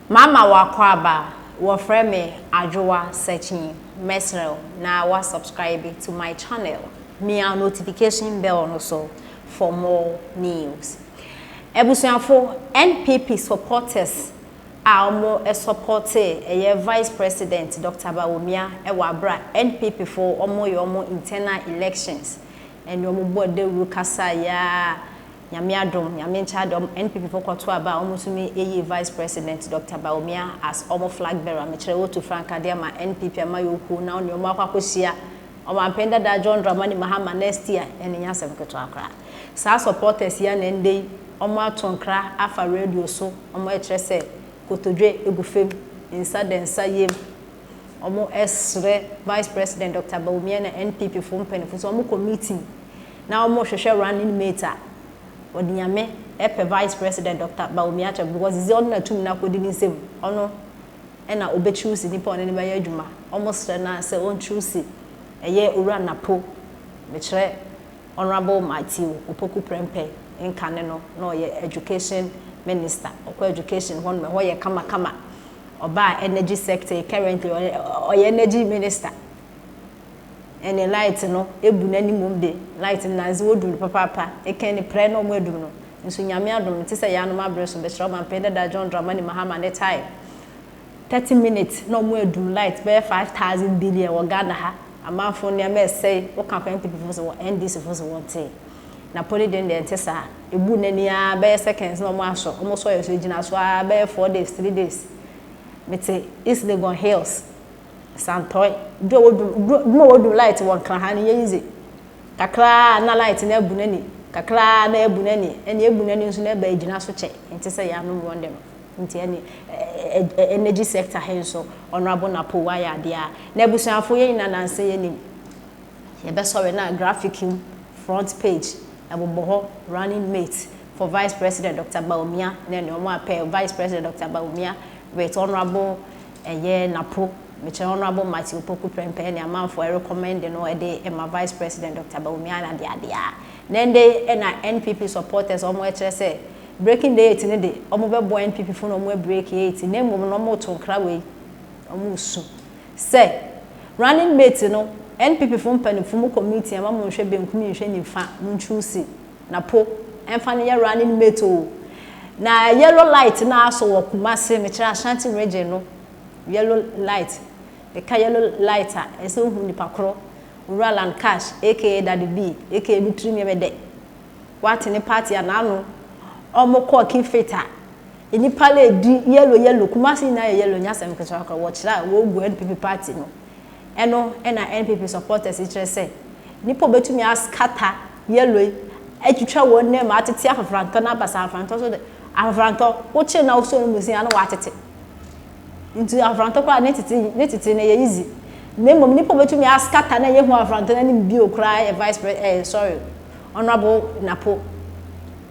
Mama wakwaba wa frame Ajoa searching mesrel na wa subscribe to my channel. Me a notification bell also for more news. Ebusuafo NPP supporters almo supporte Vice President Dr. Bawmia Ewabra NPP for omo internal elections and yomo bode rukasa ya Nyamiadom, Nyamenchadom, NPP for Kwatuaba, almost me a Vice President Dr. Bawmia as almost flag bearer. Mecherewo to Franka Dema NPP Amayoku now Nyoma Kosia, or my penda da John Dramani Mahama next year, and in Yasam Katuakra. Sa supporters yan and day, Oma Tonkra, Afa Radio so, Omo Etrese, Kotodre, Egufem, inside and Sayem, Omo Esre, Vice President Dr. Bawmia and NPP from Penifus, Omo meeting. Now Omo Shasha running meter. Odinyame epe Vice President Dr. Bawmia because is on na tum na kodi ni nsem ono e na obe choose nipa on ne ba ya adwuma almost na say on choose eye owura Napo me kire honorable Matthew opoku prempe nka ne no na oye education minister okwa education won me hoye kama oba energy sector currently oye energy minister and the light no ebu nani mum de light na ze odum papa e ken ni pre no mo edum no nso nyame adum ti se ya no mabre so be shro man pende da John Dramani Mahama ne time 30 minutes no mo edum light be 5,000 billion wo Ghana ha amafo ne me say wo kan kan people so NDC for so want na poli den de ntesa ebu nani a be seconds no mo aso mo so ye so gina so a be 4 days 3 days mete is Legon Hills Santoy do wodu light won kan ha ne yize kakra na light na ebunani kakra na ebunani ene ebunani nso na ba ejina so che enti se ya no won dem enti ene energy sector he so honorable Napo wa ya dia na ebusuafo ye na nanse ye nim ye be sorry na graphic front page abobo running mate for Vice President Dr. Bawmia na ne omo apel Vice President Dr. Bawmia with honorable Napo Mr. Honorable Matthew Poku Prempe and a man for recommending no day my Vice President Dr. Bawmia and the idea. Then they and NPP supporters almost say breaking the 8 in the day. Almost boy NPP for no more break 8 name of no more to cry almost say running mate no NPP from Penny from committee and Mamma should be communication in fact choose Napo and funny running mate na yellow light na so Kumasi Mitra Ashanti region no yellow light the yellow lighter and so who nipa kro rural and cash aka Daddy B aka Mitri me de what in the party anano omo call king feta any pale di yellow Kumasi na yellow nyasem kwakwa watch la wo go NPP party no eno na NPP supporters it say nipo betumi askata yellow etwitwa won name atete afranto na basa afranto so de afranto wo che na so no musin ana watete into afranto kwa netiti na ye easy nemo nipo betumi askata na ye hu afranto na nim bio kra e vice president honorable Napo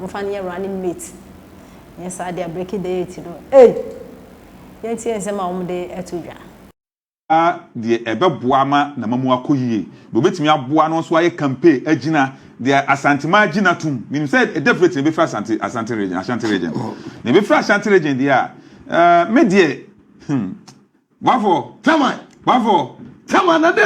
mfani running mate yes I dey breaking the 8 no yenti ensema omde etudwa de ebeboa ma na mamu akoyie bo betumi aboa no so aye campaign agina de asantima agina tum menim say definitely be fra asante region ashanti region na be fra ashanti region dia me de wafo tama na de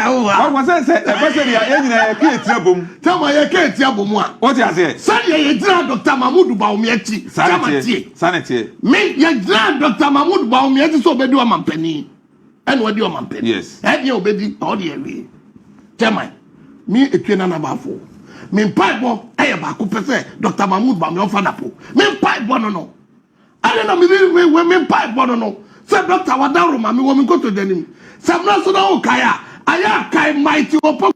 wa wa say person ya enyina ya ke etia bom tama ya ke etia bom a o ti ase sani ya dira Dr. Mahmoud Bawmia ti sanete me ya dira Dr. Mahmoud Bawmia ti so obedi o mampani ene wadi o mampani yes e dia obedi o de ewe tama mi etwe na bafo me mpaibo e ba ko pese Dr. Mahmoud Bawmia o fa Napo me mpaibo no I don't know, women pipe bono. Say, Doctor, what down, mammy, woman go to the name. Some national kaya, I kai mighty open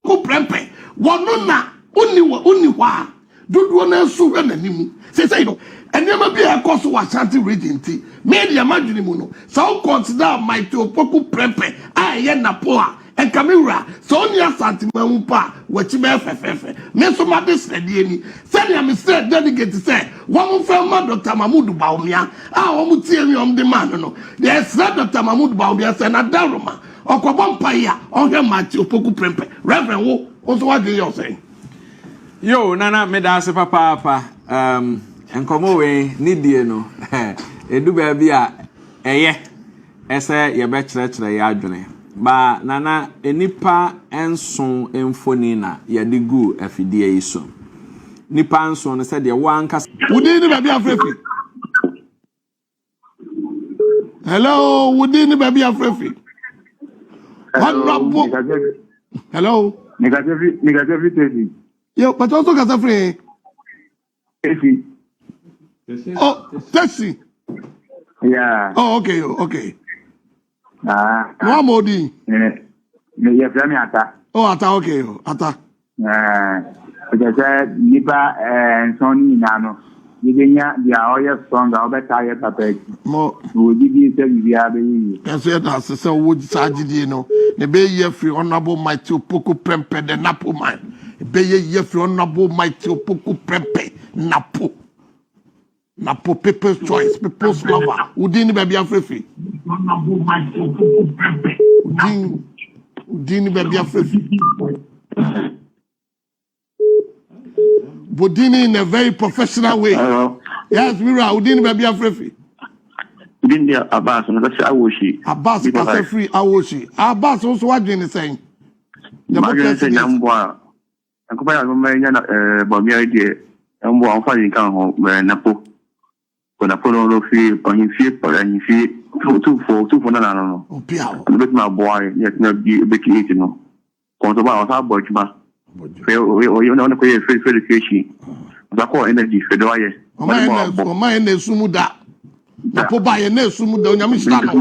prempe. One na, only wa. Do one else so run him. Say, no, and never be a course of Ashanti region tea. Made the imagine mono. So consider mighty opoku prempe. I am Napoa. And Camera, Sonia Santimampa, what you may fefe. Meso Madis Lady, send your Mr. Delegate to say, one from Dr. Mahmoud Bawmia, I won't tell you on the man. No, there's not Dr. Mahmoud Bawmia and a Daruma, or Kobampaya, or your Matthew Poku Prempe. Reverend Wo, also what do you say? Yo, Nana, me dance papa, and come away, need you know. Edu baby a ese ye be kyerɛkyerɛ ya adwene ba nana enipa enson emfoni na ye de gu afidie yi so nipa enson no sɛ de wanka wudi ni baby afrefi hello wudi ni baby afrefi hello Negative Tesi. Yo, but also Casafre. Tesi. Oh, Tesi. Yeah. Oh, okay, okay. No Modi. Yeah, Ata. Oh, Ata, okay, Ata. Because Nipa and Sonny Nano. You didn't the oil song, I'll bet I have a more. Would you say we are the can say that so would Sajidi, no. The Bay ye free honorable mighty Poco Prempe, the Napo mine. Bay ye free honorable mighty Poco Prempe, Napo. Napo people's choice, people's lover. Udini baby afrefi. Udini baby afrefi. Budini in a very professional way. Hello. Yes, Mira, Udini baby afrefi. Udini Abbas, and that's Awoshi. Abbas is free Awoshi. Abbas also what Jane is saying. The Margaret said, Namboa. I could buy a Bawmia idea. And one finding come home where Napo. When I put on the field, on his feet, and you see 2 for no. Oh, Piao. With my boy, yet not be a big eating. Because about our boy, we don't create free education. The core energy for the way. My name is Sumuda. Napo by a name Sumuda, Yamishana.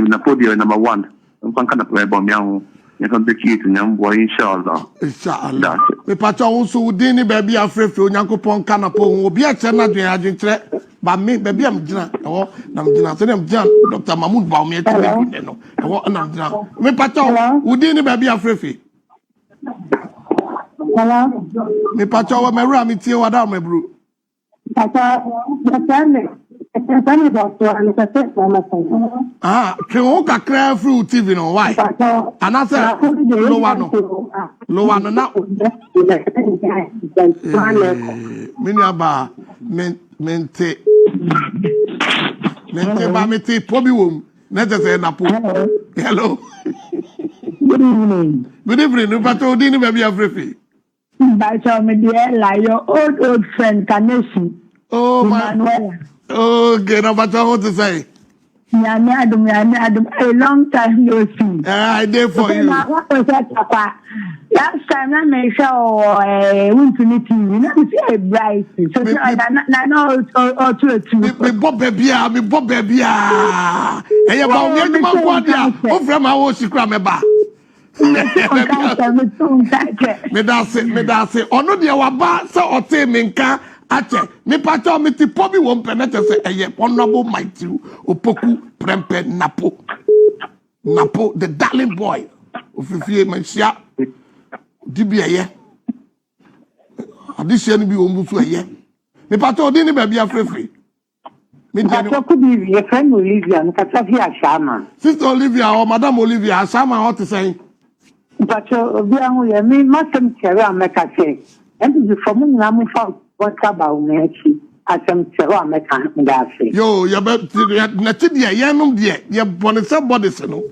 Napoleon number 1. I'm kind of play Bawmia. You can be key to them, boy, inshallah. Inshallah. Me pacha also udini baby afrefi onyankopon kanapo obi a chena dwen adwentre ba me baby am gina ewo nam gina so dem gina Dr. Mahmoud Bawmia tele no ewo nam gina me pacha udini baby afrefi hello me pacha wa mewura me tie wada me bro pacha Can kakra through TV no why? And I said, low one now. Miniaba mente ba mete pobi wom. Let us say Napo. Hello. Good evening. Good evening. But Odini baby afrefi. Bacha me dear like your old friend Kaneshi. Oh my. Okay, now what I want to say? A long time no see. I did for you. What was that, Papa? Last time I made sure Infinity, you know, it's bright. So I know me Bob baby. Hey, about me, you man, what ya? Oh, from our secret, me ba. Me that's it. Oh no, dear, waba so or say minka. Ache, me pato me ti pobi won penete se eye honorable mighty opoku prempe Napo. Napo, the darling boy. Ofifie mansia. Dibi eye. Adise ni bi ombusu eye. Me pato odi ni baby afrefi. Me pato could be your friend Olivia, and Katafi Ashama. Sister Olivia or Madam Olivia, Ashama what to say? Pato Obiamu, me masem kera mekase. And the from Namu found. What about me? As I'm sure I can't say. Yo, you're about to Natidia, Yanum, dear, you're born in somebody, no.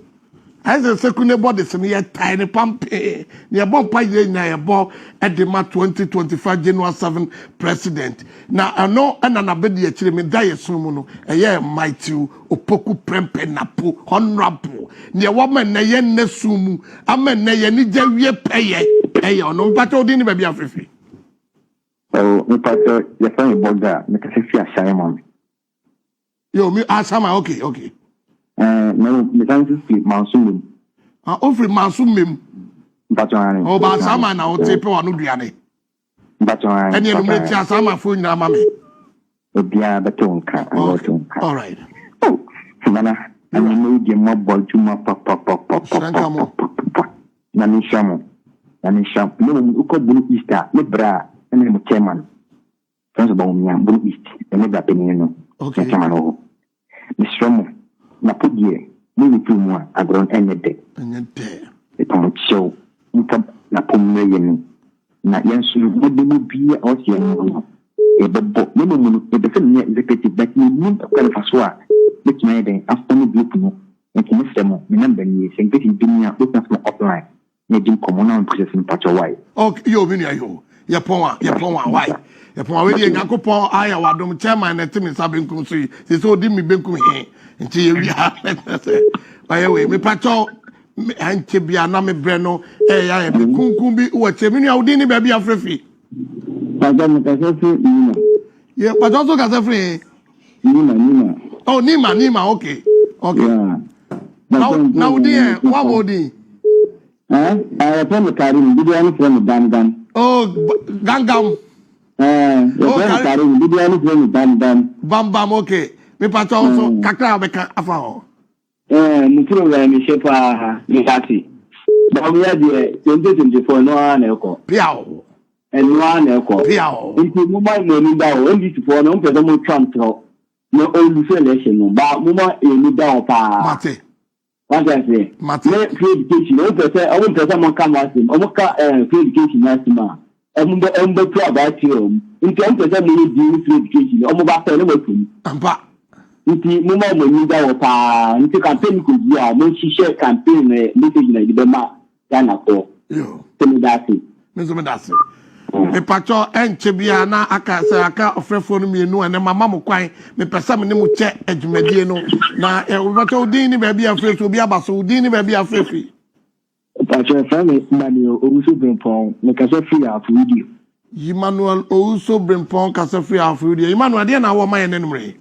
As a second body, so near tiny pump, near Bompa, near ball at the March 2025 January 7 president. Now, I know an abedi actually me die sumuno, a year mighty, opoku prempe Napo, honorable, near woman, na yen nesumu, amen, na yenija ye paye, ayo, no, but all didn't be free. Oh, me pato, your friend Boga, make a fifty Simon. Yo, me Asama, okay. No, me can't speak Mansum. Offer Mansum. But oh, but Asama now, tape on Udiane. But and you make Asama for your mammy. Obia Batonka, all right. Oh, Mana, and you know your mob boy to my papa. Nanishamo. No, you could do Easter, Libra. And then chairman, friends of Bawmia, Blue East, and never opinion. Okay, chairman. Miss Romo, Napodia, maybe 2 more, I grown any day. And then there. The point show, you come Napo million. Not Yansu, would be or young. but no no the person executive but you need to qualify so let me then after no group no and to miss them remember me saying that you been here with us offline making common on processing patch why okay yo me yo ya pon why ya pon we dey yakopon aya wadom chairman na timi sabenkum so se so di mi benkum he nti ye wi ha aye we me patcho anche bia na me bre no ya be kunkun bi wo che me nua odi ni ba bia frefi Madame Kasefi Nima. Yeah, but also Kasefi Nima. Oh, Nima, okay. Yeah. Now dear, what would he? I from Karim, did you from Dan? Oh, Gangam. Karim, did you from Dan? Bam, okay. Me patcho also kakra beka afa. Mutiro wa mi shepa Mikati. Bawmia de 2024 no aneko. Piao. And one echo. Into mobile money down, only to for no person Trump. No only election, but Muma in down. Mate. What I say? Mate. Education. I won't tell someone come at him. Omoka education, Nasima. Umber to about you. In terms of them, you do education. Omoba Television. Ampa. Into Muma money down. Into campaign could be a no share campaign message like the Bema. Napo. Yo. Tell me that. Mr. Medasi. Me patcho enche bia na aka se aka ofrefo no mienu ene mama mo kwan me pesa me ne mo che adwumadie no na we patcho din ni ba bia frefi obi abaso din ni ba bia frefi patcho family Manuel Owusu Brempong me ka se free afudi Emmanuel Owusu Brempong ka se free afudi Emmanuel de na wo man ne numre